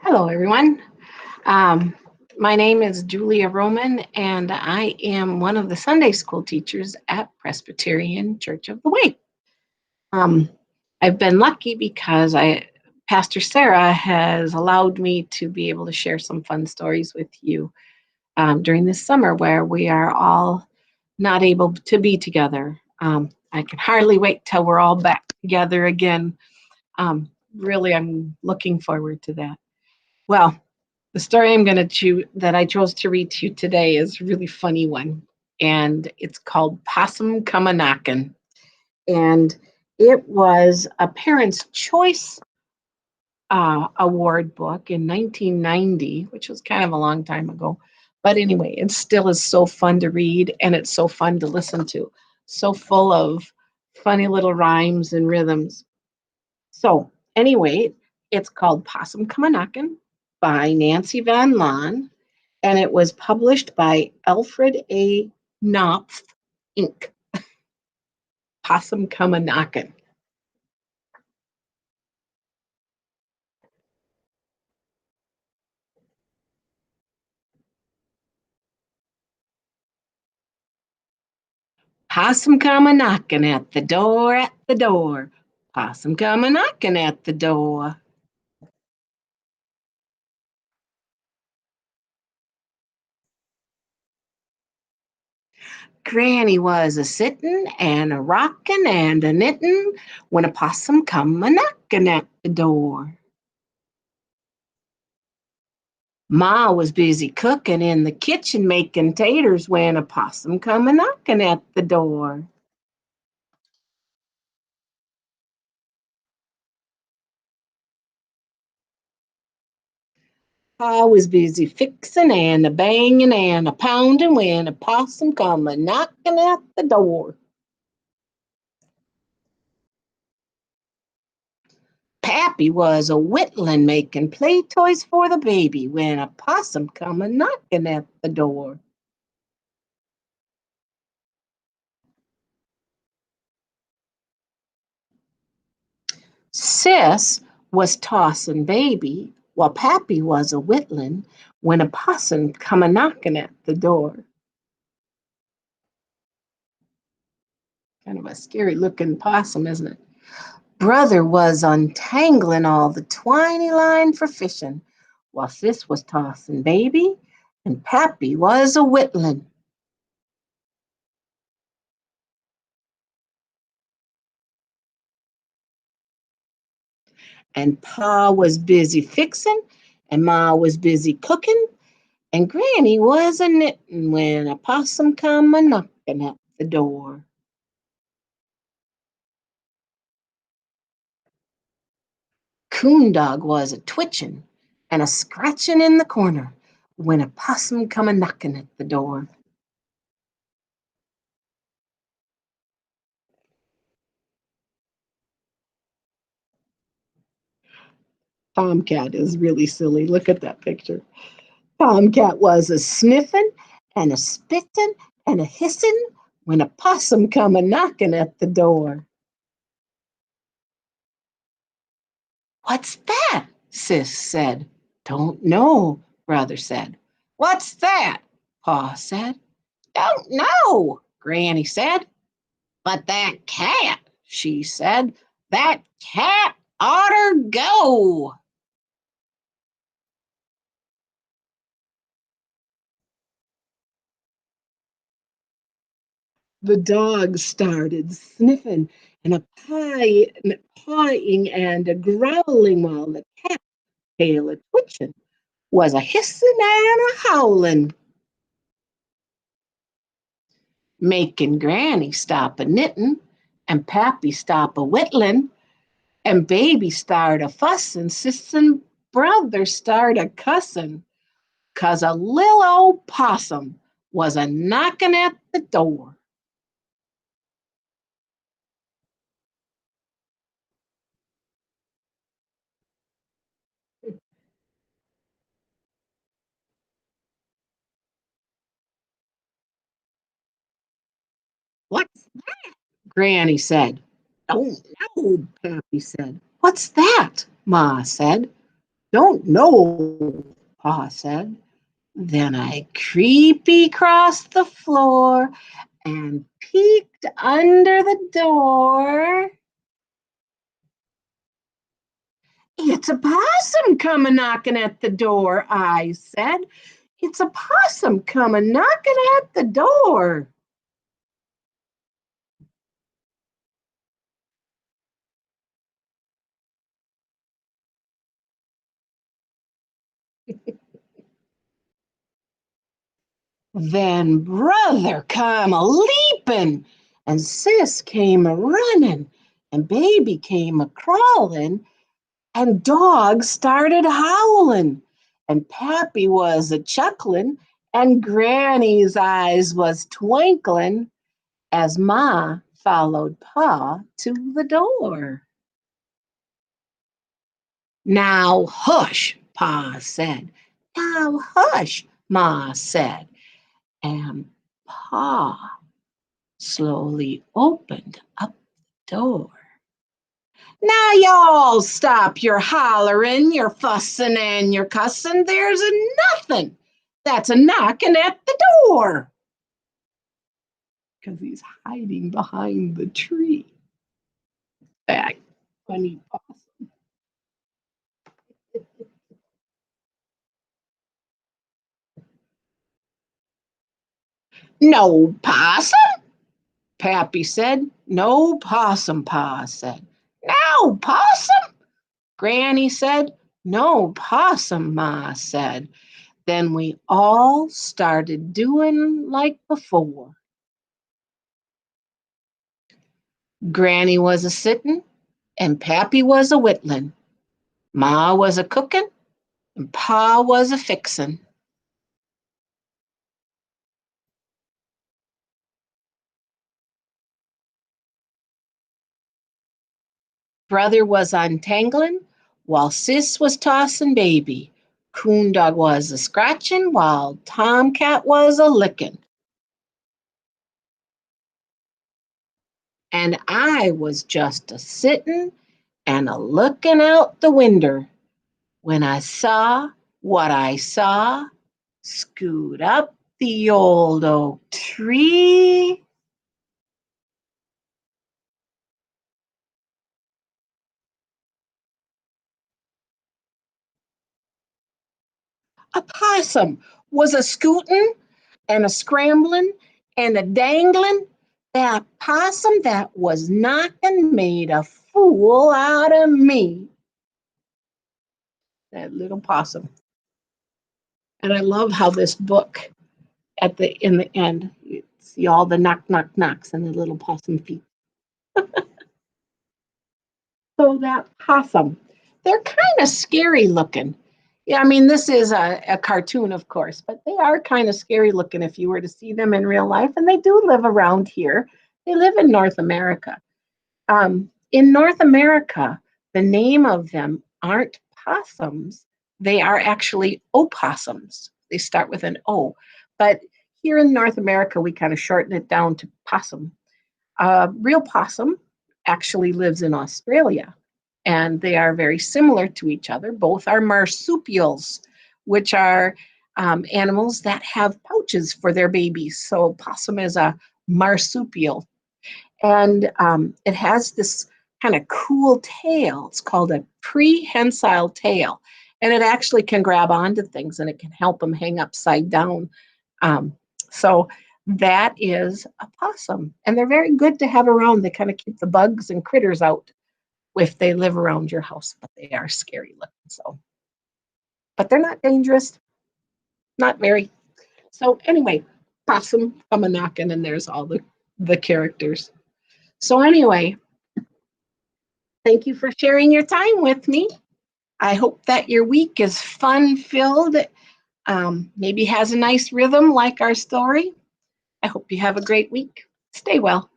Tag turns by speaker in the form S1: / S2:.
S1: Hello, everyone. Um, my name is Julia Roman, and I am one of the Sunday school teachers at Presbyterian Church of the Way. Um, I've been lucky because Pastor Sarah has allowed me to be able to share some fun stories with you during this summer where we are all not able to be together. I can hardly wait till we're all back together again. Really, I'm looking forward to that. Well, the story I'm going to choose that I chose to read to you today is a really funny one, and it's called Possum Come a Knockin'. And it was a Parents' Choice Award book in 1990, which was kind of a long time ago. But anyway, it still is so fun to read, and it's so fun to listen to. So full of funny little rhymes and rhythms. So anyway, it's called Possum Come a Knockin' by Nancy Van Laan, and it was published by Alfred A. Knopf Inc. Possum Come a Knockin'. Possum come a knockin' at the door, at the door. Possum come a knockin' at the door. Granny was a sittin' and a rockin' and a knittin' when a possum come a knockin' at the door. Ma was busy cookin' in the kitchen making taters when a possum come a knockin' at the door. I was busy fixin' and a bangin' and a poundin' when a possum come a knockin' at the door. Pappy was a whittlin' making play toys for the baby when a possum come a knockin' at the door. Sis was tossin' baby while Pappy was a whittlin' when a possum come a knockin' at the door. Kind of a scary looking possum, isn't it? Brother was untangling all the twiny line for fishing, while Sis was tossing baby, and Pappy was a whittling. And Pa was busy fixing, and Ma was busy cooking, and Granny was a knitting when a possum come a knocking at the door. Coon Dog was a twitching and a scratching in the corner when a possum come a knocking at the door. Tomcat is really silly. Look at that picture. Tomcat was a sniffing and a spitting and a hissing when a possum come a knocking at the door. What's that? Sis said. Don't know, Brother said. What's that? Pa said. Don't know, Granny said. But that cat, she said, that cat oughter go. The dog started sniffing and pawing and a growling while the cat, tail a twitching, was a hissing and a howling, making Granny stop a knitting and Pappy stop a whittling and Baby start a fussing, sis and brother start a cussing, 'cause a little old possum was a knocking at the door. What's Granny said. Don't know, Pappy said. What's that? Ma said. Don't know, Pa said. Then I creepy crossed the floor and peeked under the door. It's a possum come knocking at the door, I said. It's a possum come knocking at the door. Then brother come a leaping, and sis came a running, and baby came a crawling, and dog started howling, and Pappy was a chuckling, and Granny's eyes was twinkling as Ma followed Pa to the door. Now hush, Pa said. Now hush, Ma said, and Pa slowly opened up the door. Now y'all stop your hollering, your fussing, and your cussing. There's a nothing that's a knocking at the door. Because he's hiding behind the tree. That funny possum. No possum, Pappy said. No possum, Pa said. No possum, Granny said. No possum, Ma said. Then we all started doing like before. Granny was a sittin', and Pappy was a whittlin'. Ma was a cookin', and Pa was a fixin'. Brother was untangling, while Sis was tossin' baby. Coon dog was a scratchin', while Tomcat was a lickin'. And I was just a sittin' and a lookin' out the winder when I saw what I saw scoot up the old oak tree. A possum was a scootin' and a scrambling and a dangling. That possum that was knocking made a fool out of me. That little possum. And I love how this book in the end, you see all the knock knock knocks and the little possum feet. So that possum, they're kind of scary looking. Yeah, I mean, this is a cartoon, of course, but they are kind of scary looking if you were to see them in real life. And they do live around here. They live in North America. In North America, the name of them aren't possums. They are actually opossums. They start with an O. But here in North America, we kind of shorten it down to possum. Real possum actually lives in Australia, and they are very similar to each other. Both are marsupials, which are animals that have pouches for their babies. So possum is a marsupial, and it has this kind of cool tail. It's called a prehensile tail, and it actually can grab onto things and it can help them hang upside down. Um, so that is a possum, and they're very good to have around. They kind of keep the bugs and critters out if they live around your house, but they are scary looking. So, but they're not dangerous, not very. So anyway, possum come a knocking, and there's all the characters. So anyway, thank you for sharing your time with me. I hope that your week is fun filled, maybe has a nice rhythm like our story. I hope you have a great week. Stay well.